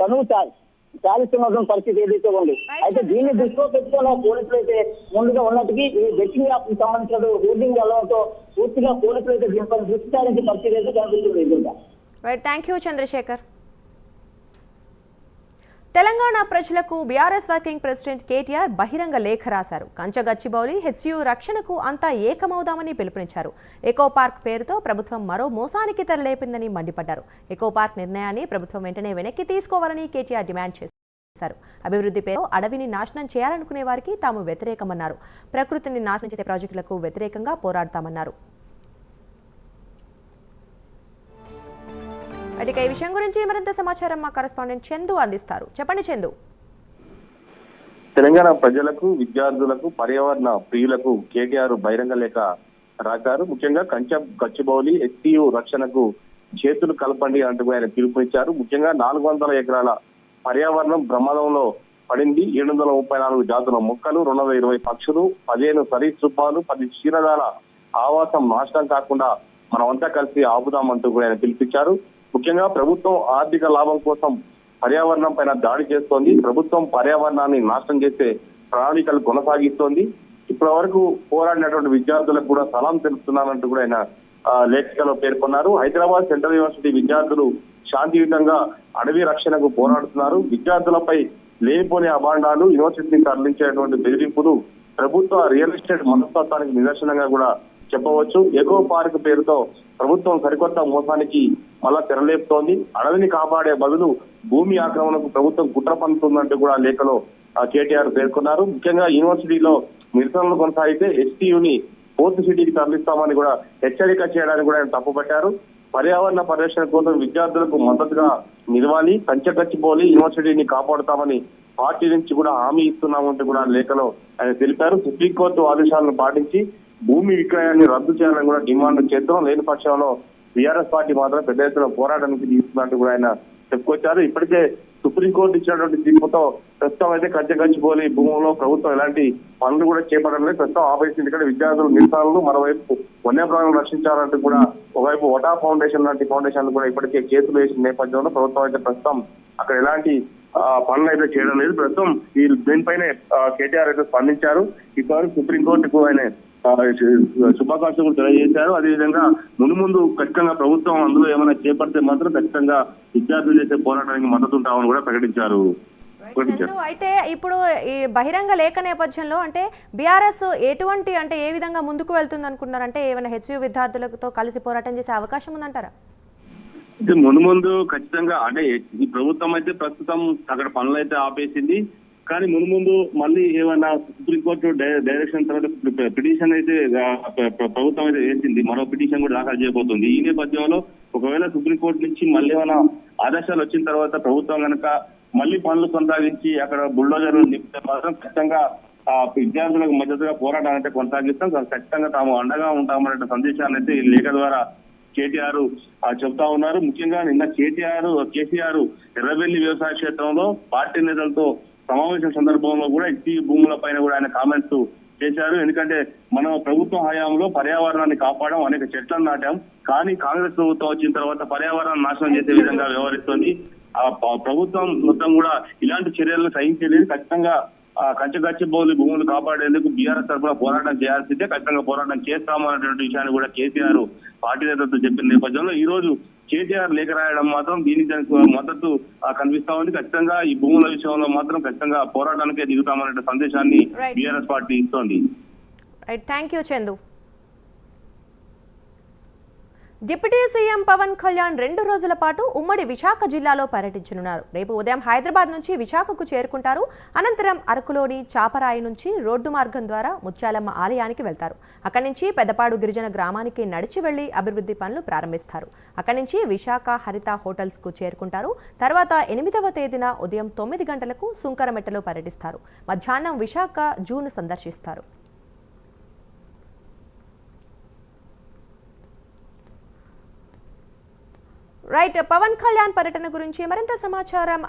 తను చాలిస్తున్న పరిస్థితి ఏదైతే ఉంది. అయితే దీన్ని దృష్టిలో పెట్టుకున్న పోలీసులు అయితే ముందుగా ఉన్నట్టుకి ఈ బెట్టింగ్ యాప్ సంబంధించిన హోర్డింగ్ వెళ్ళడంతో పూర్తిగా పోలీసులు అయితే దీనిపై దృష్టి సారించే పరిస్థితి అయితే కనిపిస్తుంది. Thank you Chandrasekhar. తెలంగాణ ప్రజలకు బీఆర్ఎస్ వర్కింగ్ ప్రెసిడెంట్ కేటీఆర్ బహిరంగ లేఖ రాశారు. కంచగచ్చిబౌలి హెచ్సియు రక్షణకు అంతా ఏకమవుదామని పిలుపునిచ్చారు. ఎకో పార్క్ పేరుతో ప్రభుత్వం మరో మోసానికి తెరలేపిందని మండిపడ్డారు. ఎకో పార్క్ నిర్ణయాన్ని ప్రభుత్వం వెంటనే వెనక్కి తీసుకోవాలని కేటీఆర్ డిమాండ్ చేశారు. అభివృద్ధి పేరు అడవిని నాశనం చేయాలనుకునే వారికి తాము వ్యతిరేకమన్నారు. ప్రకృతిని నాశనం చేసే ప్రాజెక్టులకు వ్యతిరేకంగా పోరాడతామన్నారు. ఈ విషయం గురించి మరింత సమాచారం మా కరెస్పాండెంట్ చందు అందిస్తారు. చెప్పండి చందు. తెలంగాణ ప్రజలకు, విద్యార్థులకు, పర్యావరణ ప్రియులకు కేటీఆర్ బహిరంగ లేఖ రాశారు. ముఖ్యంగా గచ్చిబౌలి హెచ్సియు రక్షణకు చేతులు కలపండి అంటూ ఆయన పిలుపునిచ్చారు. ముఖ్యంగా 400 ఎకరాల పర్యావరణం ప్రమాదంలో పడింది. 734 జాతుల మొక్కలు, 220 పక్షులు, 15 సరీసృపాలు, 10 క్షీరదాల ఆవాసం నాశనం కాకుండా మనమంతా కలిసి ఆపుదామంటూ ఆయన పిలిపించారు. ముఖ్యంగా ప్రభుత్వం ఆర్థిక లాభం కోసం పర్యావరణం పైన దాడి చేస్తోంది. ప్రభుత్వం పర్యావరణాన్ని నాశనం చేసే ప్రణాళికలు కొనసాగిస్తోంది. ఇప్పటి వరకు పోరాడినటువంటి విద్యార్థులకు కూడా సలాం తెలుపుతున్నానంటూ కూడా ఆయన లేఖలో పేర్కొన్నారు. హైదరాబాద్ సెంట్రల్ యూనివర్సిటీ విద్యార్థులు శాంతియుతంగా అడవి రక్షణకు పోరాడుతున్నారు. విద్యార్థులపై లేనిపోని అభాండాలు, యూనివర్సిటీని తరలించేటువంటి బెదిరింపులు ప్రభుత్వ రియల్ ఎస్టేట్ మనస్తత్వానికి నిదర్శనంగా కూడా చెప్పవచ్చు. ఎకో పార్క్ పేరుతో ప్రభుత్వం సరికొత్త మోసానికి మళ్ళా తెరలేపుతోంది. అడవిని కాపాడే బదులు భూమి ఆక్రమణకు ప్రభుత్వం కుట్ర పన్నుతుందంటూ కూడా లేఖలో కేటీఆర్ పేర్కొన్నారు. ముఖ్యంగా యూనివర్సిటీలో నిరసనలు కొనసాగితే హెచ్సియుని ఫోర్త్ సిటీకి తరలిస్తామని కూడా హెచ్చరిక చేయడానికి కూడా ఆయన తప్పుపట్టారు. పర్యావరణ పరిరక్షణ కోసం విద్యార్థులకు మద్దతుగా నిలవాలి, కంచగచ్చిబౌలి యూనివర్సిటీని కాపాడుతామని పార్టీ నుంచి కూడా హామీ ఇస్తున్నామంటూ కూడా లేఖలో ఆయన తెలిపారు. సుప్రీంకోర్టు ఆదేశాలను పాటించి భూమి విక్రయాన్ని రద్దు చేయాలని కూడా డిమాండ్ చేస్తున్నాం. లేని పక్షంలో బీఆర్ఎస్ పార్టీ మాత్రం పెద్ద ఎత్తున పోరాటానికి తీసుకున్నట్టు కూడా ఆయన చెప్పుకొచ్చారు. ఇప్పటికే సుప్రీంకోర్టు ఇచ్చినటువంటి తీర్పుతో ప్రస్తుతం అయితే కంచగచ్చిబౌలి భూముల్లో ప్రభుత్వం ఎలాంటి పనులు కూడా చేపట్టడం లేదు. ప్రస్తుతం ఆపేసింది. ఇక్కడ విద్యార్థులు నిరసనలు, మరోవైపు వన్యప్రాణులను రక్షించాలంటూ కూడా ఒకవైపు వటా ఫౌండేషన్ లాంటి ఫౌండేషన్లు కూడా ఇప్పటికే కేసులు వేసిన నేపథ్యంలో ప్రభుత్వం అయితే ప్రస్తుతం అక్కడ ఎలాంటి పనులు అయితే చేయడం లేదు. ప్రస్తుతం ఈ దీనిపైనే కేటీఆర్ అయితే స్పందించారు. ఇప్పటివరకు సుప్రీంకోర్టుకు ఆయన శుభాకాంక్షలు తెలియజేశారు. అదేవిధంగా ముందు ఖచ్చితంగా ప్రభుత్వం అందులో ఏమైనా చేపడితే మాత్రం ఖచ్చితంగా విద్యార్థులు చేసే పోరాటానికి మద్దతు ఉంటామని కూడా ప్రకటించారు. అయితే ఇప్పుడు ఈ బహిరంగ లేఖ నేపథ్యంలో అంటే బీఆర్ఎస్ ఎటువంటి అంటే ఏ విధంగా ముందుకు వెళ్తుంది అనుకుంటున్నారు? అంటే ఏమైనా హెచ్సియు విద్యార్థులతో కలిసి పోరాటం చేసే అవకాశం ఉందంటారా? అయితే ముందు ఖచ్చితంగా అంటే ఈ ప్రభుత్వం అయితే ప్రస్తుతం అక్కడ పనులు అయితే ఆపేసింది. కానీ ముందు మళ్ళీ ఏమైనా సుప్రీంకోర్టు డైరెక్షన్ తర్వాత పిటిషన్ అయితే ప్రభుత్వం అయితే వేసింది. మరో పిటిషన్ కూడా దాఖలు చేయబోతుంది. ఈ నేపథ్యంలో ఒకవేళ సుప్రీంకోర్టు నుంచి మళ్ళీ ఏమైనా ఆదేశాలు వచ్చిన తర్వాత ప్రభుత్వం కనుక మళ్ళీ పనులు కొనసాగించి అక్కడ బుల్డోజర్లు నింపితే మాత్రం ఖచ్చితంగా విద్యార్థులకు మద్దతుగా పోరాటం అయితే కొనసాగిస్తాం. ఖచ్చితంగా తాము అండగా ఉంటామనే సందేశాన్ని అయితే ఈ లేఖ ద్వారా కేటీఆర్ చెప్తా ఉన్నారు. ముఖ్యంగా నిన్న కేసీఆర్ ఎర్రబెల్లి వ్యవసాయ క్షేత్రంలో పార్టీ నేతలతో సమావేశం సందర్భంలో కూడా ఈ భూముల పైన కూడా ఆయన కామెంట్స్ చేశారు. ఎందుకంటే మనం ప్రభుత్వ హయాంలో పర్యావరణాన్ని కాపాడాం, అనేక చెట్లను నాటాం. కానీ కాంగ్రెస్ ప్రభుత్వం వచ్చిన తర్వాత పర్యావరణాన్ని నాశనం చేసే విధంగా వ్యవహరిస్తోంది. ఆ ప్రభుత్వం మొత్తం కూడా ఇలాంటి చర్యలను సహించలేదు. ఖచ్చితంగా కంచగచ్చిబౌలి భూములు కాపాడేందుకు బీఆర్ఎస్ తరఫున పోరాటం చేయాల్సిందే, ఖచ్చితంగా పోరాటం చేస్తాము అనేటువంటి విషయాన్ని కూడా కేసీఆర్ పార్టీ నేతలతో చెప్పిన నేపథ్యంలో ఈ రోజు కేటీఆర్ లేఖ రాయడం మాత్రం దీనికి మద్దతు కనిపిస్తా ఉంది. ఖచ్చితంగా ఈ భూముల విషయంలో మాత్రం ఖచ్చితంగా పోరాటానికే దిగుతామనే సందేశాన్ని బీఆర్ఎస్ పార్టీ ఇస్తోంది. Thank you Chandu. Deputy CM Pavan Kalyan 2 రోజుల పాటు ఉమ్మడి విశాఖ జిల్లాలో పర్యటించనున్నారు. రేపు ఉదయం హైదరాబాద్ నుంచి విశాఖకు చేరుకుంటారు. అనంతరం అరకులోని చాపరాయి నుంచి రోడ్డు మార్గం ద్వారా ముత్యాలమ్మ ఆలయానికి వెళ్తారు. అక్కడి నుంచి పెద్దపాడు గిరిజన గ్రామానికి నడిచి వెళ్లి అభివృద్ధి పనులు ప్రారంభిస్తారు. అక్కడి నుంచి విశాఖ హరిత హోటల్స్ కు చేరుకుంటారు. తర్వాత 8వ తేదీన ఉదయం 9 గంటలకు సుంకరమెట్టలో పర్యటిస్తారు. మధ్యాహ్నం విశాఖ జూను సందర్శిస్తారు. పవన్ కళ్యాణ్ పర్యటన గురించి మరింత సమాచారం